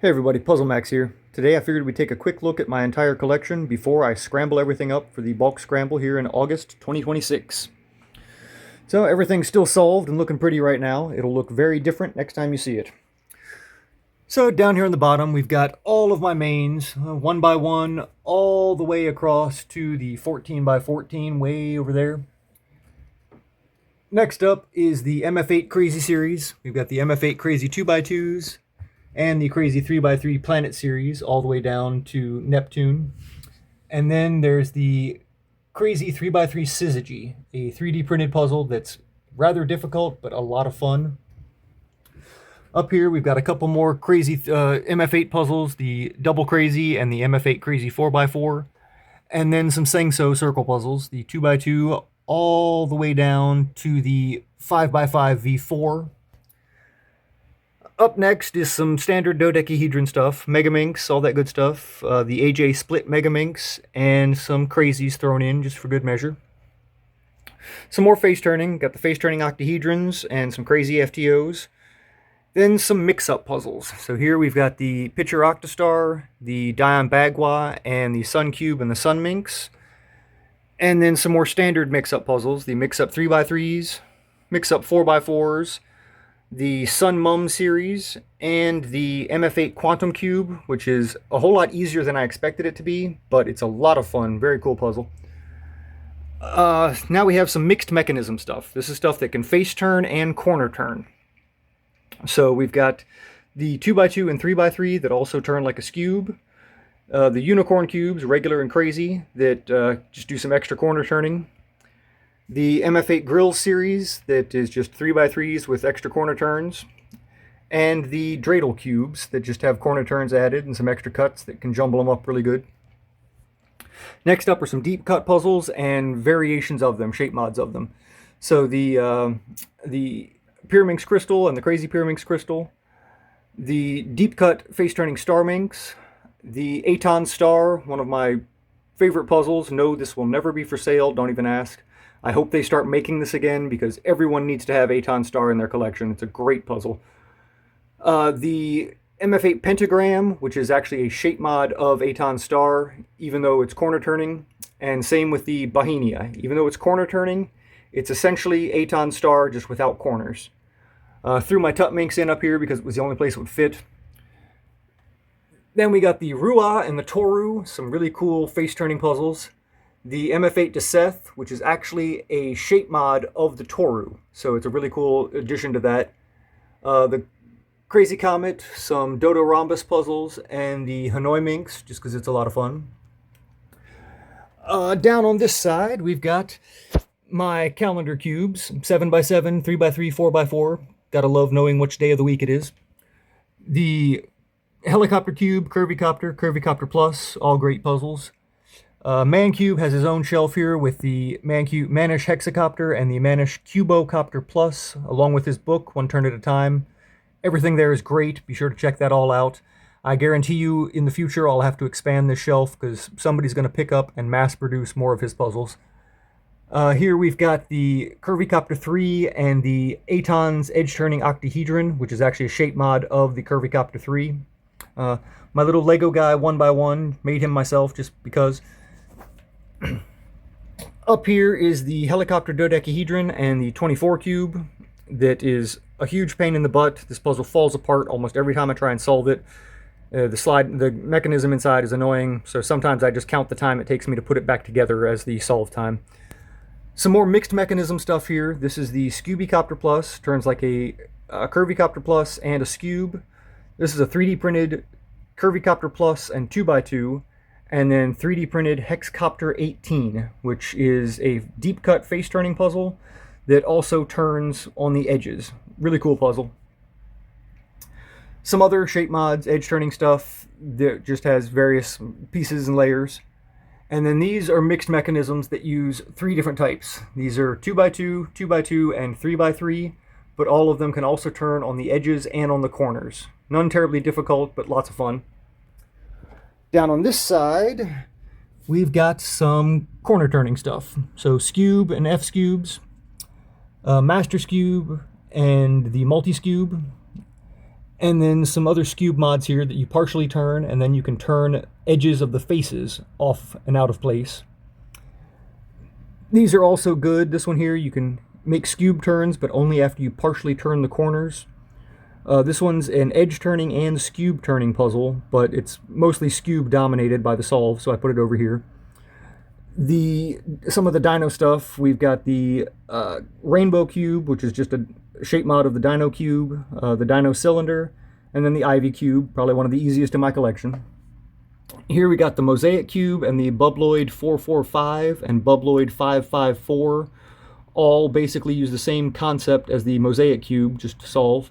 Hey everybody, Puzzle Max here. Today I figured we'd take a quick look at my entire collection before I scramble everything up for the bulk scramble here in August 2026. So everything's still solved and looking pretty right now. It'll look very different next time you see it. So down here on the bottom we've got all of my mains, one by one, all the way across to the 14 by 14 way over there. Next up is the MF8 Crazy series. We've got the MF8 Crazy 2x2s, and the Crazy 3x3 Planet series all the way down to Neptune. And then there's the Crazy 3x3 Syzygy, a 3D printed puzzle that's rather difficult but a lot of fun. Up here we've got a couple more Crazy MF8 puzzles, the Double Crazy and the MF8 Crazy 4x4. And then some Sengso circle puzzles, the 2x2 all the way down to the 5x5 V4. Up next is some standard dodecahedron stuff, Megaminx, all that good stuff, the AJ Split Megaminx, and some crazies thrown in just for good measure. Some more face turning, got the face turning octahedrons and some crazy FTOs. Then some mix-up puzzles. So here we've got the Pitcher Octastar, the Dion Bagua, and the Sun Cube and the Sun Minx. And then some more standard mix-up puzzles, the mix-up 3x3s, mix-up 4x4s, the Sun Mum series, and the MF8 Quantum Cube, which is a whole lot easier than I expected it to be, but it's a lot of fun. Very cool puzzle. Now we have some mixed mechanism stuff. This is stuff that can face turn and corner turn. So we've got the 2x2 and 3x3 that also turn like a scube. The Unicorn Cubes, regular and crazy, that just do some extra corner turning. The MF8 Grill series, that is just 3x3s with extra corner turns. And the Dreidel Cubes, that just have corner turns added and some extra cuts that can jumble them up really good. Next up are some deep cut puzzles and variations of them, shape mods of them. So the Pyraminx Crystal and the Crazy Pyraminx Crystal. The deep cut face turning Star Minx. The Aton Star, one of my favorite puzzles. No, this will never be for sale, don't even ask. I hope they start making this again because everyone needs to have Aton Star in their collection. It's a great puzzle. The MF8 Pentagram, which is actually a shape mod of Aton Star, even though it's corner turning. And same with the Bohemia. Even though it's corner turning, it's essentially Aton Star just without corners. Threw my Tut Minx in up here because it was the only place it would fit. Then we got the Rua and the Toru, some really cool face-turning puzzles. The MF8 Deseth, which is actually a shape mod of the Toru, so it's a really cool addition to that. The Crazy Comet, some Dodo Rhombus puzzles, and the Hanoi Minx, just because it's a lot of fun. Down on this side, we've got my calendar cubes, 7x7, 3x3, 4x4. Gotta love knowing which day of the week it is. The Helicopter Cube, Curvycopter, Curvycopter Plus, all great puzzles. Mancube has his own shelf here with the Manish Hexacopter and the Manish Cubocopter Plus, along with his book, One Turn at a Time. Everything there is great. Be sure to check that all out. I guarantee you in the future I'll have to expand this shelf because somebody's going to pick up and mass produce more of his puzzles. Here we've got the Curvycopter 3 and the Aton's Edge-Turning Octahedron, which is actually a shape mod of the Curvycopter 3. My little Lego guy, 1x1, made him myself just because. Up here is the Helicopter Dodecahedron and the 24 Cube. That is a huge pain in the butt. This puzzle falls apart almost every time I try and solve it. The mechanism inside is annoying, so sometimes I just count the time it takes me to put it back together as the solve time. Some more mixed mechanism stuff here. This is the Scubicopter Plus, turns like a Curvycopter Plus and a Scube. This is a 3D printed Curvycopter Plus and 2x2, and then 3D printed Hexcopter 18, which is a deep cut face turning puzzle that also turns on the edges. Really cool puzzle. Some other shape mods, edge turning stuff that just has various pieces and layers. And then these are mixed mechanisms that use 3 different types. These are 2x2, 2x2, and 3x3, but all of them can also turn on the edges and on the corners. None terribly difficult, but lots of fun. Down on this side, we've got some corner turning stuff. So Scube and F-Scubes, Master Scube, and the Multi-Scube. And then some other Scube mods here that you partially turn, and then you can turn edges of the faces off and out of place. These are also good. This one here, you can make Scube turns, but only after you partially turn the corners. This one's an edge turning and Scube turning puzzle, but it's mostly Scube dominated by the solve, so I put it over here. Some of the dino stuff, we've got the Rainbow Cube, which is just a shape mod of the Dino Cube, the Dino Cylinder, and then the Ivy Cube, probably one of the easiest in my collection. Here we got the Mosaic Cube and the Bubloid 445 and Bubloid 554. All basically use the same concept as the Mosaic Cube, just to solve.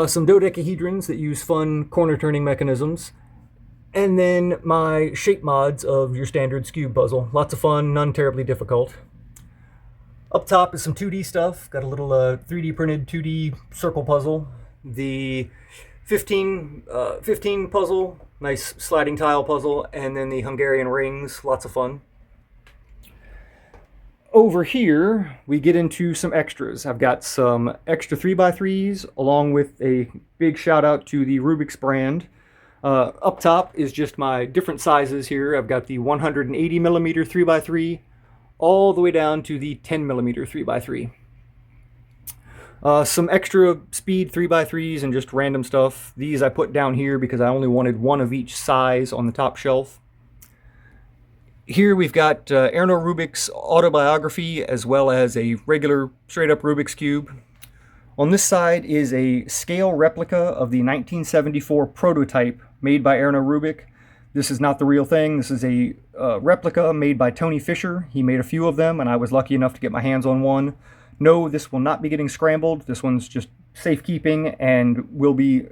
Some dodecahedrons that use fun corner-turning mechanisms. And then my shape mods of your standard Scube puzzle. Lots of fun, none terribly difficult. Up top is some 2D stuff. Got a little 3D printed 2D circle puzzle. The 15 puzzle, nice sliding tile puzzle, and then the Hungarian rings, lots of fun. Over here, we get into some extras. I've got some extra 3x3s, along with a big shout out to the Rubik's brand. Up top is just my different sizes here. I've got the 180mm 3x3, all the way down to the 10mm 3x3. Some extra speed 3x3s and just random stuff. These I put down here because I only wanted one of each size on the top shelf. Here we've got Erno Rubik's autobiography, as well as a regular straight-up Rubik's Cube. On this side is a scale replica of the 1974 prototype made by Erno Rubik. This is not the real thing. This is a replica made by Tony Fisher. He made a few of them, and I was lucky enough to get my hands on one. No, this will not be getting scrambled. This one's just safekeeping and will be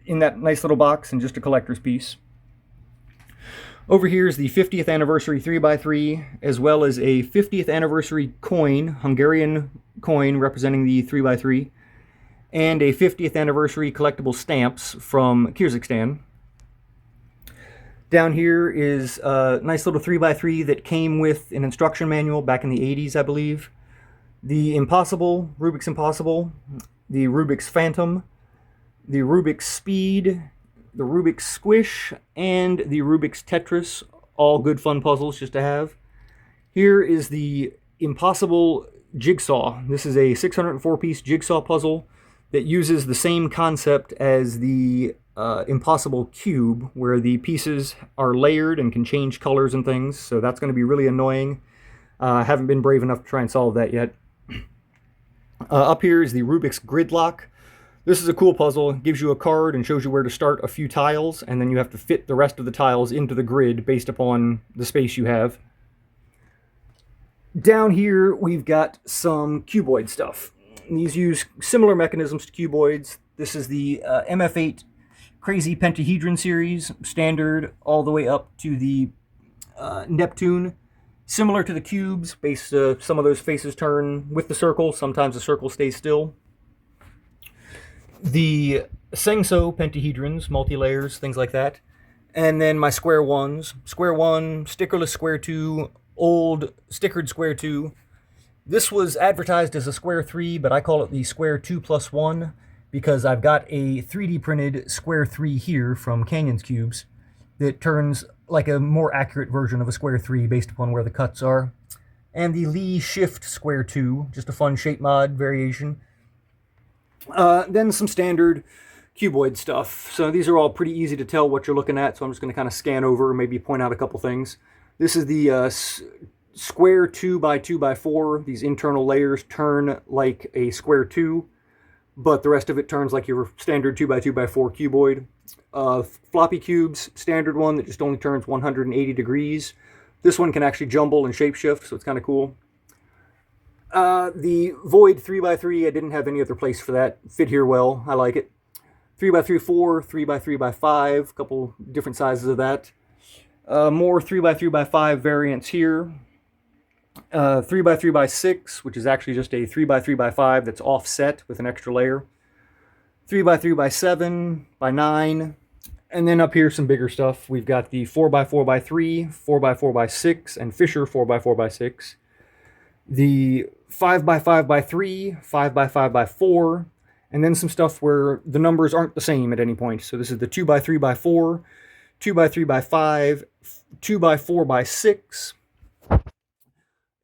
in that nice little box and just a collector's piece. Over here is the 50th anniversary 3x3, as well as a 50th anniversary coin, Hungarian coin representing the 3x3, and a 50th anniversary collectible stamps from Kyrgyzstan. Down here is a nice little 3x3 that came with an instruction manual back in the 80s, I believe. The Impossible, Rubik's Impossible, the Rubik's Phantom, the Rubik's Speed, the Rubik's Squish, and the Rubik's Tetris. All good fun puzzles just to have. Here is the Impossible Jigsaw. This is a 604-piece jigsaw puzzle that uses the same concept as the Impossible Cube, where the pieces are layered and can change colors and things, so that's going to be really annoying. I haven't been brave enough to try and solve that yet. Up here is the Rubik's Gridlock. This is a cool puzzle. It gives you a card and shows you where to start a few tiles, and then you have to fit the rest of the tiles into the grid based upon the space you have. Down here, we've got some cuboid stuff. These use similar mechanisms to cuboids. This is the MF8 Crazy Pentahedron series, standard all the way up to the Neptune. Similar to the cubes, some of those faces turn with the circle. Sometimes the circle stays still. The Sengso pentahedrons, multi-layers, things like that. And then my square ones. Square 1, stickerless square 2, old stickered square 2. This was advertised as a square 3, but I call it the square 2+1 because I've got a 3D printed square 3 here from Canyons Cubes that turns like a more accurate version of a square 3 based upon where the cuts are. And the Lee Shift square 2, just a fun shape mod variation. Then some standard cuboid stuff. So these are all pretty easy to tell what you're looking at, so I'm just going to kind of scan over and maybe point out a couple things. This is the square 2x2x4. These internal layers turn like a square 2, but the rest of it turns like your standard 2x2x4 cuboid. Floppy cubes, standard one that just only turns 180 degrees. This one can actually jumble and shapeshift, so it's kind of cool. The Void 3x3, I didn't have any other place for that. Fit here well, I like it. 3x3x4, 3x3x5, a couple different sizes of that. More 3x3x5 variants here. 3x3x6, which is actually just a 3x3x5 that's offset with an extra layer. 3x3x7, by 9. And then up here some bigger stuff. We've got the 4x4x3, 4x4x6, and Fisher 4x4x6. The 5x5x3, 5x5x4, and then some stuff where the numbers aren't the same at any point. So this is the 2x3x4, 2x3x5, 2x4x6,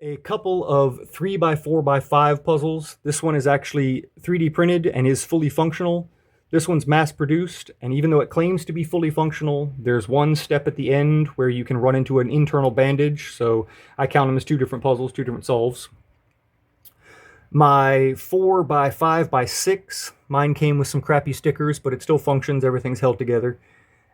a couple of 3x4x5 puzzles. This one is actually 3D printed and is fully functional. This one's mass produced, and even though it claims to be fully functional, there's one step at the end where you can run into an internal bandage, so I count them as two different puzzles, two different solves. My 4x5x6, mine came with some crappy stickers, but it still functions, everything's held together.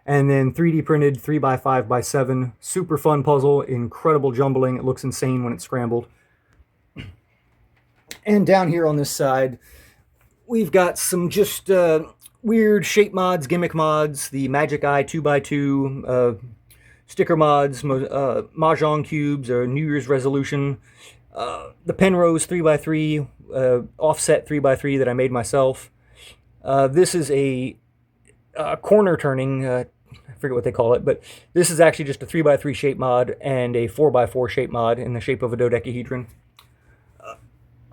And then 3D printed 3x5x7, super fun puzzle, incredible jumbling, it looks insane when it's scrambled. And down here on this side, we've got some just weird shape mods, gimmick mods, the Magic Eye 2x2, sticker mods, Mahjong cubes, or New Year's resolution, the Penrose 3x3, offset 3x3 that I made myself. This is a corner turning, I forget what they call it, but this is actually just a 3x3 shape mod and a 4x4 shape mod in the shape of a dodecahedron.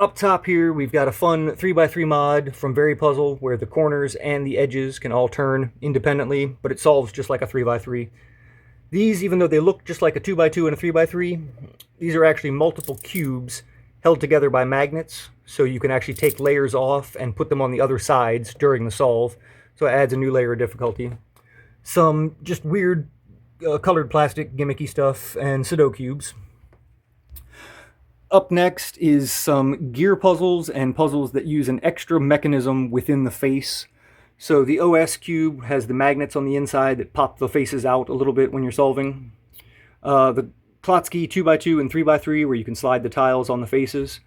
Up top here, we've got a fun 3x3 mod from Very Puzzle where the corners and the edges can all turn independently, but it solves just like a 3x3. These, even though they look just like a 2x2 and a 3x3, these are actually multiple cubes held together by magnets, so you can actually take layers off and put them on the other sides during the solve, so it adds a new layer of difficulty. Some just weird colored plastic gimmicky stuff, and Sudoku cubes. Up next is some gear puzzles and puzzles that use an extra mechanism within the face. So the OS cube has the magnets on the inside that pop the faces out a little bit when you're solving. The Klotsky 2x2 and 3x3 where you can slide the tiles on the faces.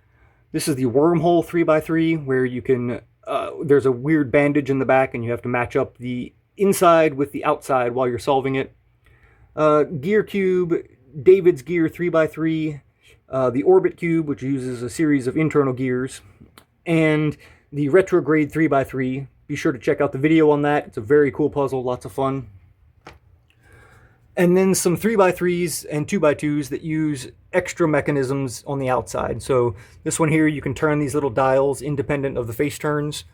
This is the wormhole 3x3 where you can, there's a weird bandage in the back and you have to match up the inside with the outside while you're solving it. Gear cube, David's gear 3x3, the orbit cube, which uses a series of internal gears, and the retrograde 3x3. Be sure to check out the video on that. It's a very cool puzzle, lots of fun. And then some 3x3s and 2x2s that use extra mechanisms on the outside. So this one here, you can turn these little dials independent of the face turns.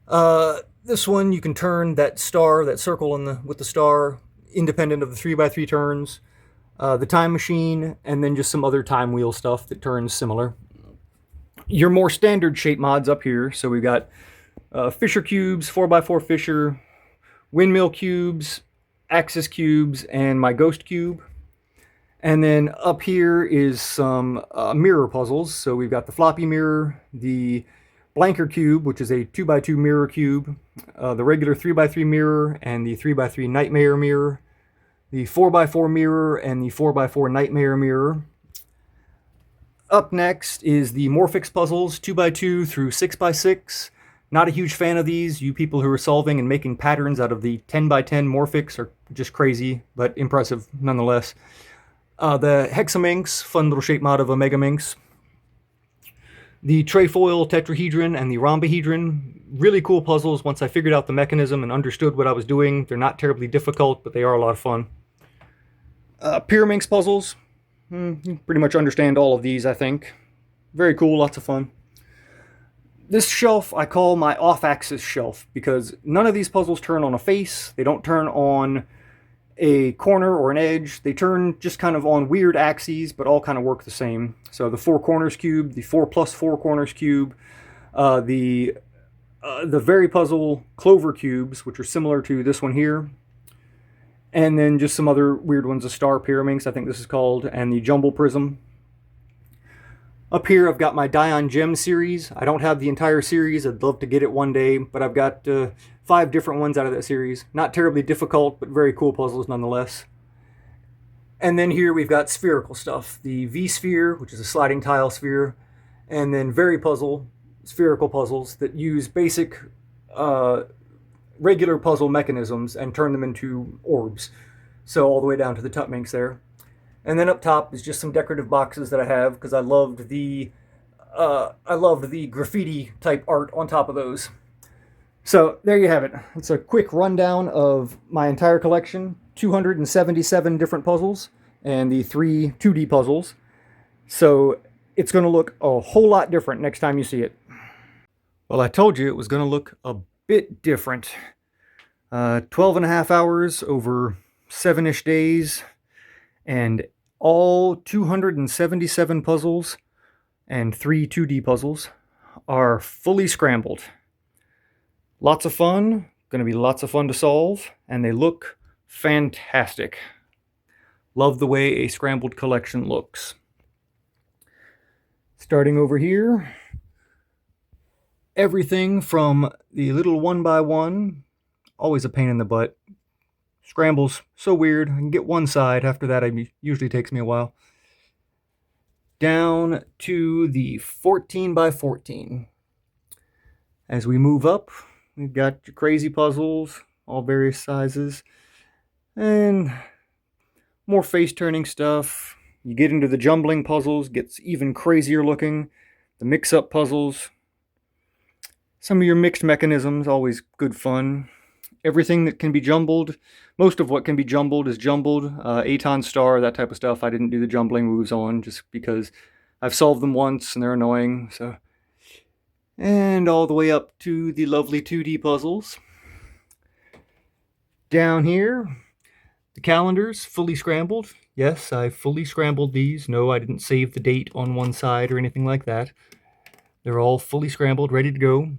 This one, you can turn that star, that circle with the star, independent of the 3x3 turns. The time machine, and then just some other time wheel stuff that turns similar. Your more standard shape mods up here. So we've got Fisher cubes, 4x4 Fisher, windmill cubes, axis cubes, and my ghost cube. And then up here is some mirror puzzles. So we've got the floppy mirror, the blanker cube, which is a 2x2 mirror cube, the regular 3x3 mirror, and the 3x3 nightmare mirror, the 4x4 mirror, and the 4x4 nightmare mirror. Up next is the Morphix puzzles, 2x2 through 6x6. Not a huge fan of these. You people who are solving and making patterns out of the 10x10 Morphix are just crazy, but impressive nonetheless. The Hexaminx, fun little shape mod of a Megaminx. The Trefoil tetrahedron and the rhombohedron, really cool puzzles once I figured out the mechanism and understood what I was doing. They're not terribly difficult, but they are a lot of fun. Pyraminx puzzles, you pretty much understand all of these, I think. Very cool, lots of fun. This shelf I call my off-axis shelf because none of these puzzles turn on a face. They don't turn on a corner or an edge. They turn just kind of on weird axes, but all kind of work the same. So the 4 corners cube, the 4+4 corners cube, the Very Puzzle Clover cubes, which are similar to this one here, and then just some other weird ones, a Star Pyraminx, I think this is called, and the Jumble Prism. Up here I've got my Dion Gem series. I don't have the entire series. I'd love to get it one day, but I've got 5 different ones out of that series. Not terribly difficult, but very cool puzzles nonetheless. And then here we've got spherical stuff. The V-Sphere, which is a sliding tile sphere, and then Very Puzzle spherical puzzles that use basic regular puzzle mechanisms and turn them into orbs. So all the way down to the Tutminx there. And then up top is just some decorative boxes that I have because I loved the graffiti type art on top of those. So there you have it. It's a quick rundown of my entire collection. 277 different puzzles and the 3 2D puzzles. So it's going to look a whole lot different next time you see it. Well, I told you it was going to look a bit different. 12 and a half hours over 7-ish days, and all 277 puzzles and 3 2D puzzles are fully scrambled. Lots of fun, going to be lots of fun to solve, and they look fantastic. Love the way a scrambled collection looks. Starting over here, everything from the little 1x1, always a pain in the butt. Scramble's so weird. I can get one side. After that, it usually takes me a while. Down to the 14x14. As we move up, we've got your crazy puzzles, all various sizes, and more face-turning stuff. You get into the jumbling puzzles, gets even crazier looking. The mix-up puzzles. Some of your mixed mechanisms, always good fun. Everything that can be jumbled, most of what can be jumbled is jumbled. Aton Star, that type of stuff, I didn't do the jumbling moves on just because I've solved them once and they're annoying. So, and all the way up to the lovely 2D puzzles. Down here, the calendars, fully scrambled. Yes, I fully scrambled these. No, I didn't save the date on one side or anything like that. They're all fully scrambled, ready to go.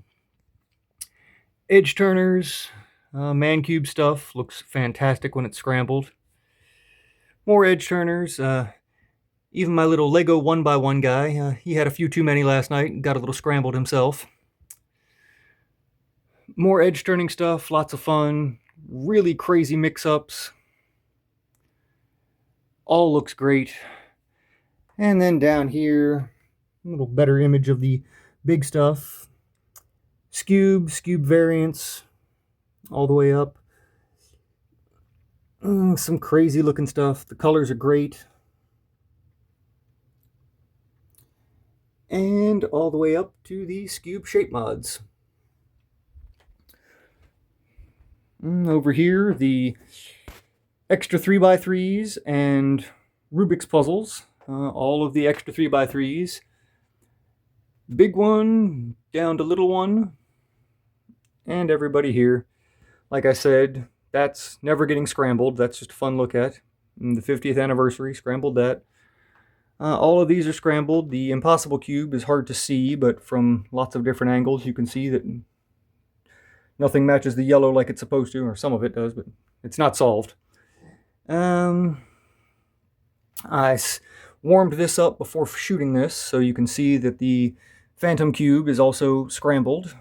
Edge turners, man cube stuff, looks fantastic when it's scrambled. More edge turners. Even my little Lego 1x1 guy, he had a few too many last night and got a little scrambled himself. More edge turning stuff, lots of fun. Really crazy mix-ups. All looks great. And then down here, a little better image of the big stuff. Scube variants, all the way up. Some crazy looking stuff. The colors are great. And all the way up to the Scube shape mods. Over here, the extra 3x3s and Rubik's puzzles. All of the extra 3x3s. Big one down to little one. And everybody here. Like I said, that's never getting scrambled. That's just a fun look at. And the 50th anniversary, scrambled that. All of these are scrambled. The impossible cube is hard to see, but from lots of different angles you can see that nothing matches the yellow like it's supposed to, or some of it does, but it's not solved. I warmed this up before shooting this, so you can see that the Phantom Cube is also scrambled.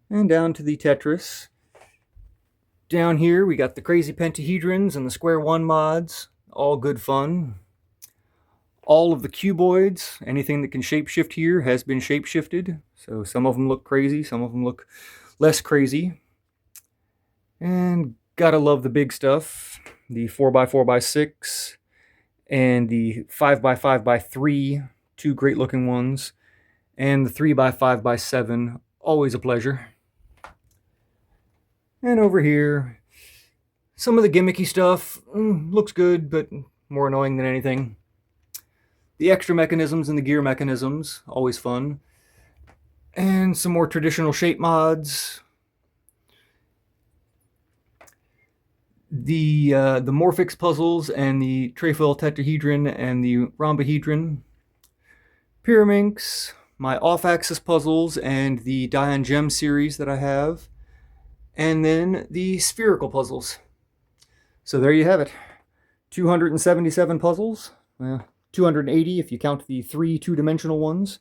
And down to the Tetris. Down here we got the crazy pentahedrons and the square one mods, all good fun. All of the cuboids, anything that can shapeshift here has been shapeshifted. So some of them look crazy, some of them look less crazy. And gotta love the big stuff. The 4x4x6 and the 5x5x3, two great looking ones. And the 3x5x7, always a pleasure. And over here, some of the gimmicky stuff looks good, but more annoying than anything. The extra mechanisms and the gear mechanisms, always fun. And some more traditional shape mods. The Morphix puzzles and the trefoil tetrahedron and the rhombohedron. Pyraminx, my off-axis puzzles and the Dion Gem series that I have. And then the spherical puzzles. So there you have it. 277 puzzles. 280 if you count the 3 two-dimensional ones.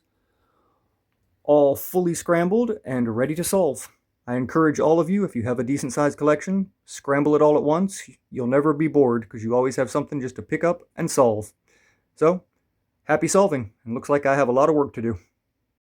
All fully scrambled and ready to solve. I encourage all of you, if you have a decent-sized collection, scramble it all at once. You'll never be bored because you always have something just to pick up and solve. So, happy solving. It looks like I have a lot of work to do.